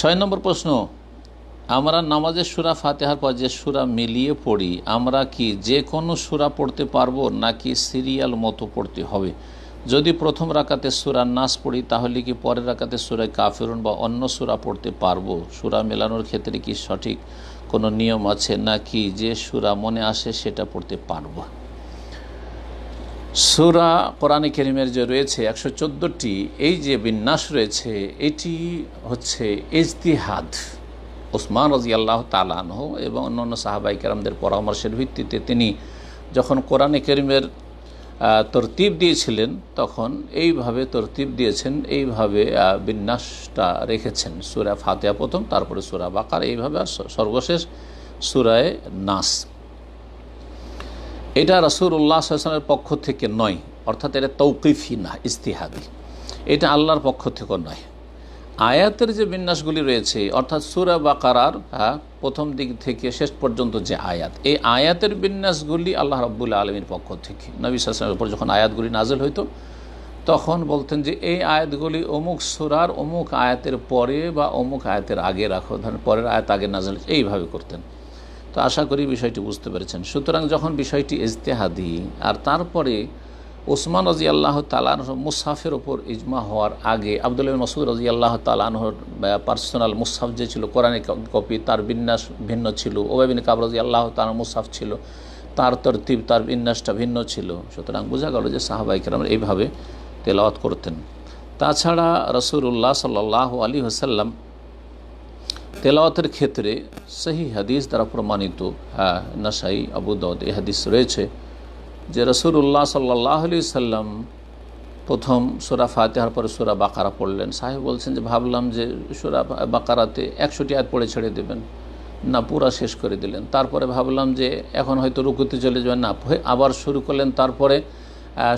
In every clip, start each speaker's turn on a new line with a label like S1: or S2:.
S1: 6 নম্বর প্রশ্ন, আমরা নামাজের সূরা ফাতিহার পর যে সূরা মিলিয়ে পড়ি, আমরা কি যে কোনো সূরা পড়তে পারবো নাকি সিরিয়াল মতো পড়তে হবে? যদি প্রথম রাকাতে সূরা নাস পড়ি তাহলে কি পরের রাকাতে সূরা কাফিরুন বা অন্য সূরা পড়তে পারবো? সূরা মেলানোর ক্ষেত্রে কি সঠিক কোনো নিয়ম আছে নাকি যে সূরা মনে আসে সেটা পড়তে পারবো? সূরা কোরআনে কারীমের যে রয়েছে 114টি, এই যে বিন্যাস রয়েছে এটি হচ্ছে ইজতিহাদ। ওসমান রাদিয়াল্লাহু তাআলা আনহু এবং অন্যান্য সাহাবায়ে কেরামদের পরামর্শের ভিত্তিতে তিনি যখন কোরআনে কারীমের তরতিব দিয়েছিলেন তখন এইভাবে তরতিব দিয়েছেন, এইভাবে বিন্যাসটা রেখেছেন। সূরা ফাতিহা প্রথম, তারপরে সূরা বাকারা, এইভাবে আর সর্বশেষ সূরায়ে নাস। এটা রাসূলুল্লাহ সাল্লাল্লাহু আলাইহি ওয়াসাল্লামের পক্ষ থেকে নয়, অর্থাৎ এটা তৌকিফি না, ইজতিহাদি। এটা আল্লাহর পক্ষ থেকে নয়। আয়াতের যে বিন্যাসগুলি রয়েছে, অর্থাৎ সূরা বাকারার প্রথম দিক থেকে শেষ পর্যন্ত যে আয়াত, এই আয়াতের বিন্যাসগুলি আল্লাহ রাব্বুল আলামিনের পক্ষ থেকে। নবী সাল্লাল্লাহু আলাইহি ওয়াসাল্লামের উপর যখন আয়াতগুলি নাজিল হইতো তখন বলতেন যে এই আয়াতগুলি অমুক সূরার অমুক আয়াতের পরে বা অমুক আয়াতের আগে রাখো, ধরেন পরের আয়াত আগে নাজিল, এইভাবে করতেন। তো আশা করি বিষয়টি বুঝতে পেরেছেন। সুতরাং যখন বিষয়টি ইজতিহাদি, আর তারপরে ওসমান রাদিয়াল্লাহু তাআলা আনহু মুসহাফের ওপর ইজমা হওয়ার আগে আব্দুল্লাহ বিন মাসউদ রাদিয়াল্লাহু তাআলা আনহুর পার্সোনাল মুসহাফ যে ছিল কোরআনের কপি, তার বিন্যাস ভিন্ন ছিল। উবাই বিন কাব রাদিয়াল্লাহু তাআলার মুসহাফ ছিল, তার তরতিব, তার বিন্যাসটা ভিন্ন ছিল। সুতরাং বোঝা গেল যে সাহাবায়ে কেরাম এইভাবে তেলাওয়াত করতেন। তাছাড়া রাসূলুল্লাহ সাল্লাল্লাহু আলাইহি ওয়াসাল্লাম তেলাওয়াতের ক্ষেত্রে সহি হাদিস দ্বারা প্রমাণিত, নাসাই, আবু দাউদ, এই হাদিস রয়েছে যে রাসূলুল্লাহ সাল্লাল্লাহু আলাইহি ওয়াসাল্লাম প্রথম সূরা ফাতিহার পরে সূরা বাকারা পড়লেন। সাহেব বলছেন যে ভাবলাম যে সূরা বাকারাতে 100টি আয়াত পড়ে ছেড়ে দেবেন, না পুরা শেষ করে দিলেন। তারপরে ভাবলাম যে এখন হয়তো রুকুতে চলে যাবেন, না, আবার শুরু করলেন। তারপরে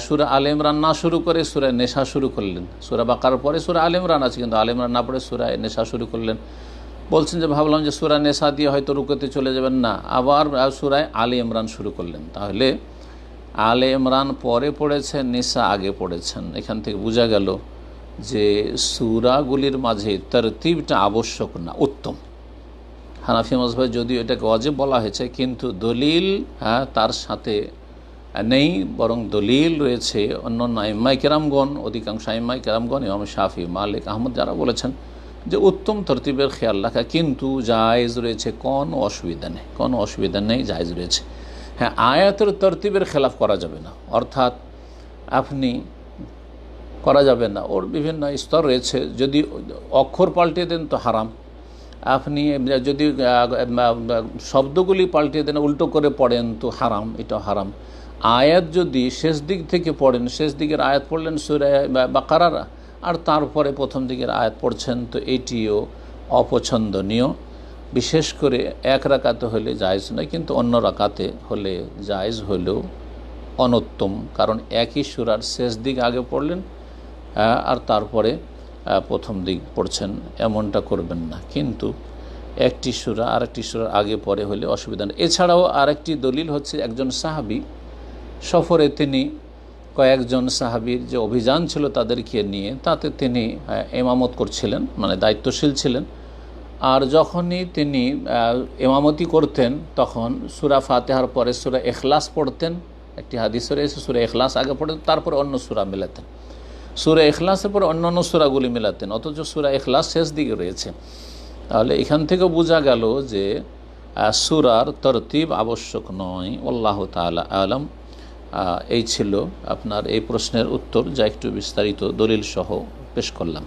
S1: সূরা আলে ইমরান না শুরু করে সূরা নেসা শুরু করলেন। সূরা বাকারার পরে সূরা আলে ইমরান আছে, কিন্তু আলে ইমরান না পড়ে সূরা নেসা শুরু করলেন। বলছেন যে ভাবলাম যে সূরা নেসা দিয়ে হয়তো রুকুতে চলে যাবেন, না, আবার সূরা আলে ইমরান শুরু করলেন। তাহলে আলে ইমরান পরে পড়েছেন, নিসা আগে পড়েছেন। এখান থেকে বোঝা গেল যে সূরাগুলির মাঝে তরতিবটা আবশ্যক না, উত্তম। হানাফি মাযহাবে যদিও এটাকে ওয়াজিব বলা হয়েছে, কিন্তু দলিল তার সাথে নেই, বরং দলিল রয়েছে অন্যান্য আইম্মায়ে কেরামগণ, অধিকাংশ আইম্মায়ে কেরামগণ, ইমাম শাফি, মালিক, আহমদ, যারা বলেছেন যে উত্তম তরতিবের খেয়াল রাখা কিন্তু জায়েজ রয়েছে, কোনো অসুবিধা নেই, কোনো অসুবিধা নেই, জায়েজ রয়েছে। হ্যাঁ, আয়াতের তরতিবের খেলাফ করা যাবে না, অর্থাৎ আপনি করা যাবে না, ওর বিভিন্ন স্তর রয়েছে। যদি অক্ষর পাল্টে দেন তো হারাম, আপনি যদি শব্দগুলি পাল্টে দেন, উল্টো করে পড়েন তো হারাম, এটা হারাম। আয়াত যদি শেষ দিক থেকে পড়েন, শেষ দিকের আয়াত পড়লেন সূরা বাকারার, আর তারপরে প্রথম দিকের আয়াত পড়ছেন, তো এটিও অপছন্দনীয়। বিশেষ করে এক রাকাতে হলে জায়েজ নয়, কিন্তু অন্য রাকাতে হলে জায়েজ হলেও অনুত্তম, কারণ একই সূরার শেষ দিক আগে পড়লেন আর তারপরে প্রথম দিক পড়ছেন, এমনটা করবেন না। কিন্তু একটি সূরা আরেকটি সূরার আগে পরে হলে অসুবিধা নেই। এছাড়াও আরেকটি দলিল হচ্ছে, একজন সাহাবী সফরে তিনি কয়েকজন সাহাবীর যে অভিযান ছিল তাদেরকে নিয়ে, তাতে তিনি ইমামত করছিলেন, মানে দায়িত্বশীল ছিলেন। আর যখনই তিনি ইমামতি করতেন তখন সূরা ফাতিহার পরে সূরা ইখলাস পড়তেন। একটি হাদিসে রয়েছে সূরা ইখলাস আগে পড়তেন, তারপর অন্য সূরা মেলাতেন। সূরা ইখলাসের পরে অন্যান্য সূরাগুলি মেলাতেন, অথচ সূরা ইখলাস শেষ দিকে রয়েছে। তাহলে এখান থেকে বোঝা গেল যে সূরার তরতিব আবশ্যক নয়। আল্লাহু তাআলা আলাম। এই ছিল আপনার এই প্রশ্নের উত্তর, যা একটু বিস্তারিত দলিল সহ পেশ করলাম।